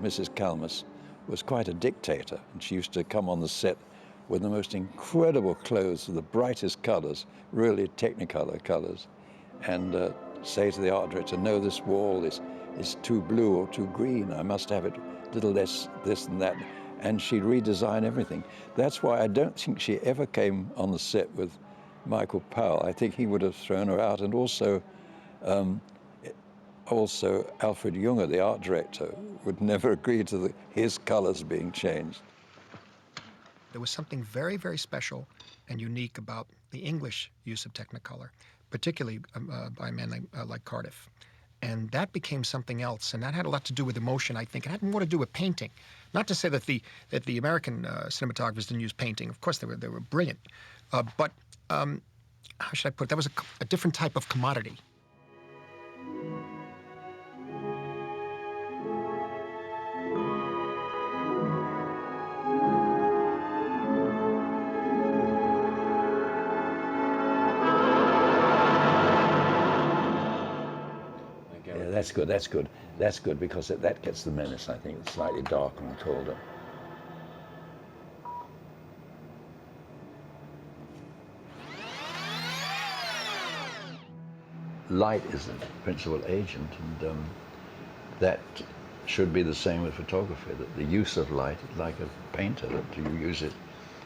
Mrs. Calmus was quite a dictator, and she used to come on the set with the most incredible clothes of the brightest colors, really Technicolor colors, and say to the art director, no, this wall is too blue or too green. I must have it a little less this and that. And she'd redesign everything. That's why I don't think she ever came on the set with Michael Powell. I think he would have thrown her out. And also Alfred Junger, the art director, would never agree to his colors being changed. There was something very, very special and unique about the English use of Technicolor, particularly by a man like Cardiff. And that became something else, and that had a lot to do with emotion, I think. It had more to do with painting. Not to say that the American cinematographers didn't use painting. Of course, they were brilliant. But how should I put it? That was a different type of commodity. That's good, that's good. That's good because that gets the menace, I think. It's slightly darker and colder. Light is the principal agent, and that should be the same with photography, that the use of light, like a painter, that you use it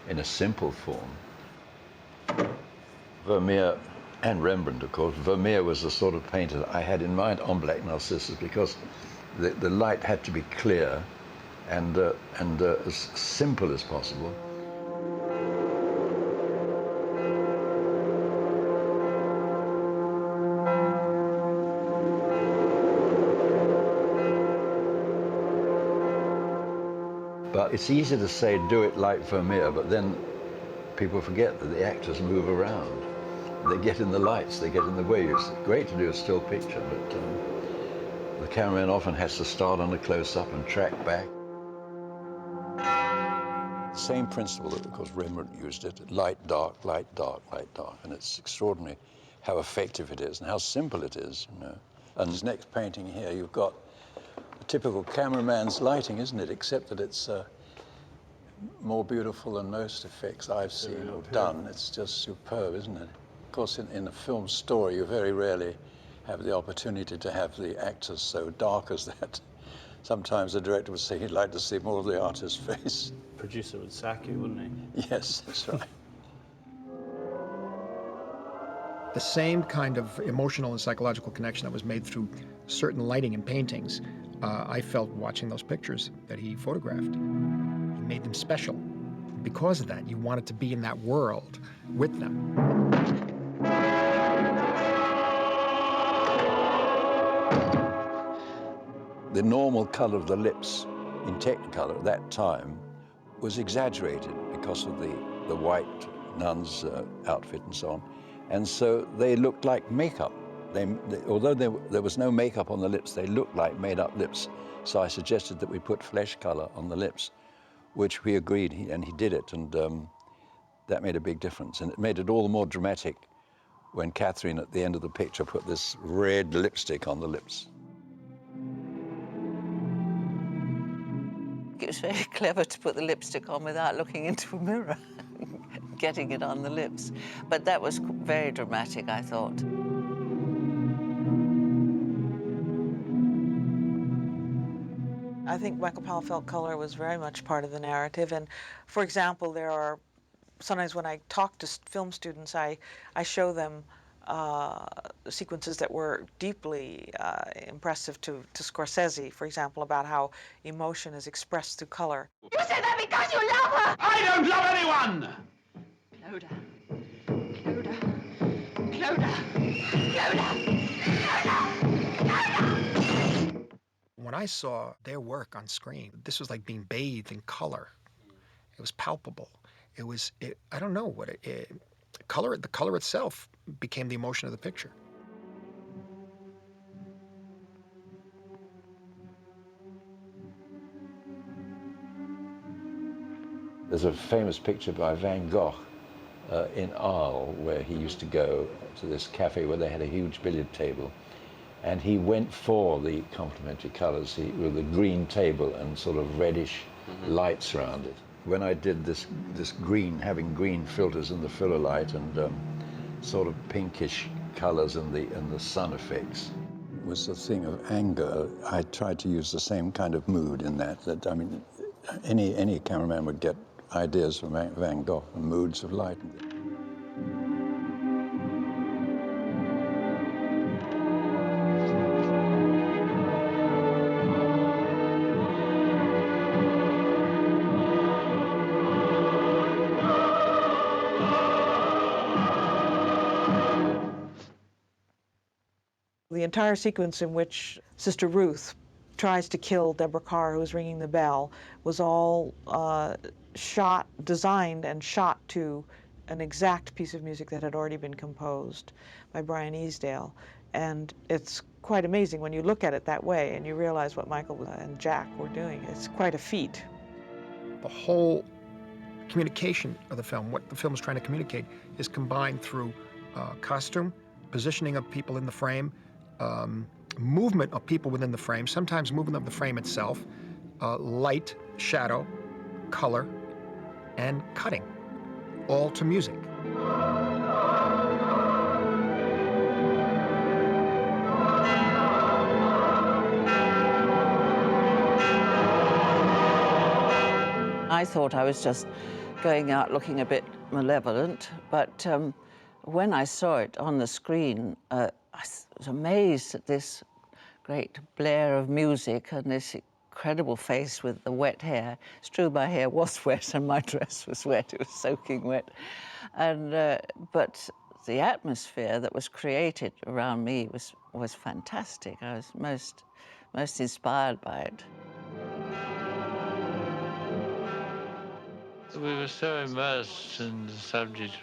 in a simple form. Vermeer, and Rembrandt, of course. Vermeer was the sort of painter that I had in mind on Black Narcissus because the light had to be clear and as simple as possible. But it's easy to say, do it like Vermeer, but then people forget that the actors move around. They get in the lights, they get in the way. It's great to do a still picture, but the cameraman often has to start on a close-up and track back. Same principle that, of course, Rembrandt used it, light, dark, light, dark, light, dark. And it's extraordinary how effective it is and how simple it is, you know. And his next painting here, you've got a typical cameraman's lighting, isn't it? Except that it's more beautiful than most effects I've seen or done. It's just superb, isn't it? Of course, in a film story, you very rarely have the opportunity to have the actors so dark as that. Sometimes the director would say he'd like to see more of the artist's face. Producer would sack you, wouldn't he? Yes, that's right. The same kind of emotional and psychological connection that was made through certain lighting and paintings, I felt watching those pictures that he photographed. He made them special. Because of that, you wanted to be in that world with them. The normal color of the lips in Technicolor at that time was exaggerated because of the white nun's outfit and so on. And so they looked like makeup. Although there was no makeup on the lips, they looked like made-up lips. So I suggested that we put flesh color on the lips, which we agreed, and he did it, and that made a big difference. And it made it all the more dramatic when Catherine, at the end of the picture, put this red lipstick on the lips. It was very clever to put the lipstick on without looking into a mirror, getting it on the lips. But that was very dramatic, I thought. I think Michael Powell felt color was very much part of the narrative. And for example, there are sometimes when I talk to film students, I show them sequences that were deeply impressive to Scorsese, for example, about how emotion is expressed through color. You say that because you love her! I don't love anyone! Clodagh. Clodagh. Clodagh. Clodagh. Clodagh. When I saw their work on screen, this was like being bathed in color. It was palpable. I don't know what the color itself became the emotion of the picture. There's a famous picture by Van Gogh in Arles, where he used to go to this cafe where they had a huge billiard table. And he went for the complementary colors with a green table and sort of reddish lights around it. When I did this green, having green filters in the filler light and sort of pinkish colors in the sun effects, it was a thing of anger. I tried to use the same kind of mood in that I mean, any cameraman would get ideas from Van Gogh and moods of light. The entire sequence in which Sister Ruth tries to kill Deborah Carr, who is ringing the bell, was all designed and shot to an exact piece of music that had already been composed by Brian Easdale. And it's quite amazing when you look at it that way and you realize what Michael and Jack were doing. It's quite a feat. The whole communication of the film, what the film is trying to communicate, is combined through costume, positioning of people in the frame, movement of people within the frame, sometimes movement of the frame itself, light, shadow, color, and cutting, all to music. I thought I was just going out looking a bit malevolent, but when I saw it on the screen, I was amazed at this great blare of music and this incredible face with the wet hair. It's true my hair was wet and my dress was wet, it was soaking wet. And, but the atmosphere that was created around me was fantastic. I was most inspired by it. We were so immersed in the subject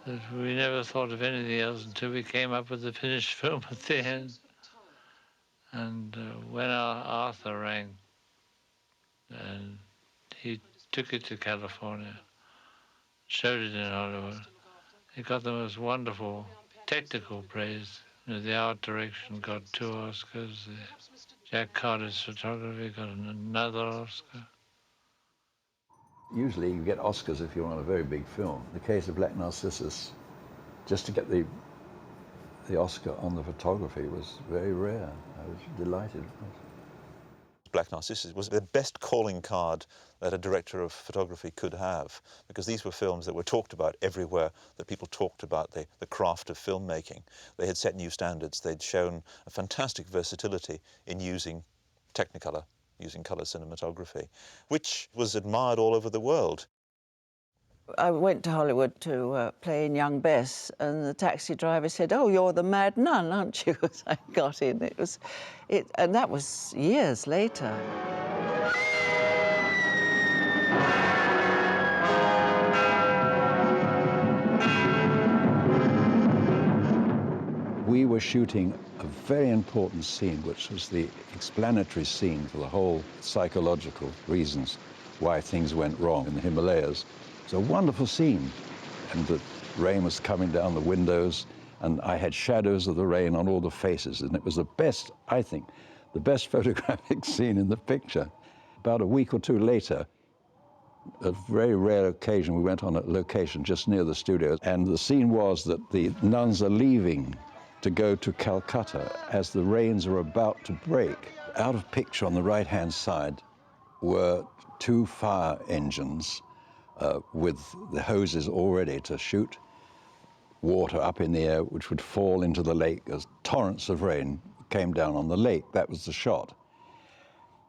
that we never thought of anything else until we came up with the finished film at the end. And when our Arthur rang, and he took it to California, showed it in Hollywood, he got the most wonderful technical praise. You know, the art direction got 2 Oscars, Jack Cardiff's photography got another Oscar. Usually you get Oscars if you're on a very big film. The case of Black Narcissus, just to get the Oscar on the photography was very rare. I was delighted. Black Narcissus was the best calling card that a director of photography could have, because these were films that were talked about everywhere, that people talked about the craft of filmmaking. They had set new standards. They'd shown a fantastic versatility in using Technicolor, using color cinematography, which was admired all over the world. I went to Hollywood to play in Young Bess, and the taxi driver said, "Oh, you're the mad nun, aren't you?" As I got in, and that was years later. We were shooting a very important scene, which was the explanatory scene for the whole psychological reasons why things went wrong in the Himalayas. It's a wonderful scene, and the rain was coming down the windows, and I had shadows of the rain on all the faces, and it was the best, I think, the best photographic scene in the picture. About a week or 2 later, a very rare occasion, we went on a location just near the studio, and the scene was that the nuns are leaving to go to Calcutta as the rains are about to break. Out of picture on the right-hand side were 2 fire engines with the hoses all ready to shoot water up in the air, which would fall into the lake as torrents of rain came down on the lake. That was the shot.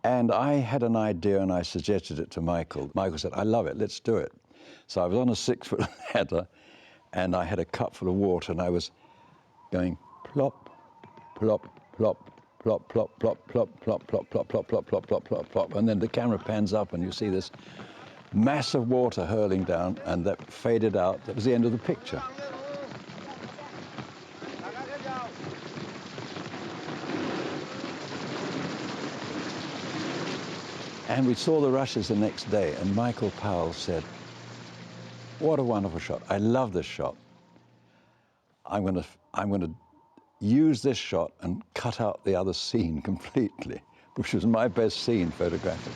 And I had an idea, and I suggested it to Michael. Michael said, "I love it, let's do it." So I was on a 6-foot ladder, and I had a cup full of water, and I was going plop, plop, plop, plop, plop, plop, plop, plop, plop, plop, plop, plop, plop, plop, plop, plop, and then the camera pans up, and you see this mass of water hurling down, and that faded out. That was the end of the picture. And we saw the rushes the next day, and Michael Powell said, "What a wonderful shot. I love this shot. I'm going to use this shot and cut out the other scene completely, which was my best scene photographically.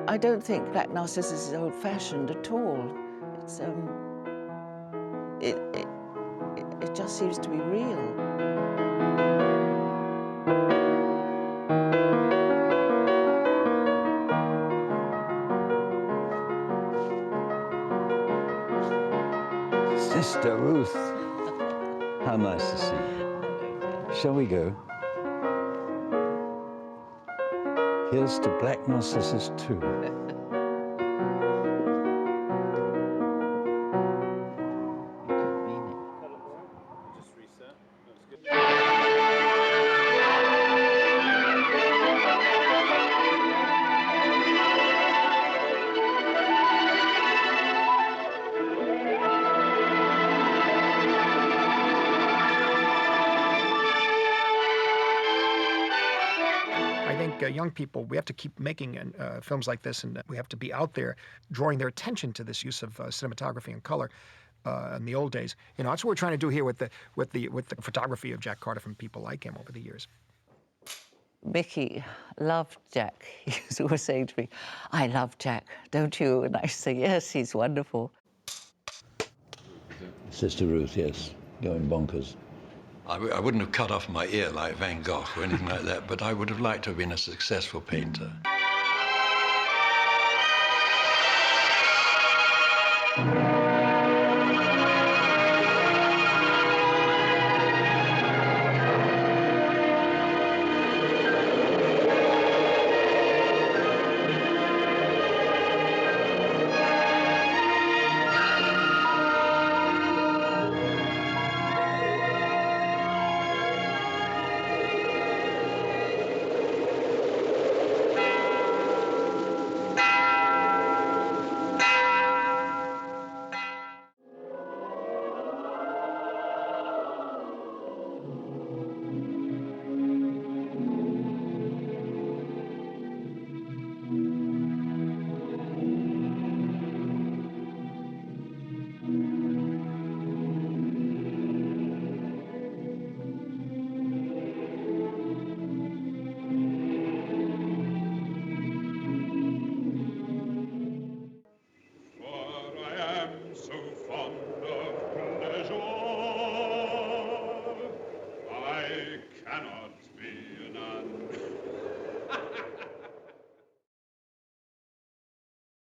I don't think Black Narcissus is old-fashioned at all. It's, it just seems to be real. Sister Ruth, how nice to see you. Shall we go? Here's to Black Narcissus 2. I think young people, we have to keep making films like this, and we have to be out there drawing their attention to this use of cinematography and color in the old days. You know, that's what we're trying to do here with the photography of Jack Cardiff and people like him over the years. Mickey loved Jack. He was always saying to me, "I love Jack, don't you?" And I say, "Yes, he's wonderful." Sister Ruth, yes, going bonkers. I wouldn't have cut off my ear like Van Gogh or anything like that, but I would have liked to have been a successful painter.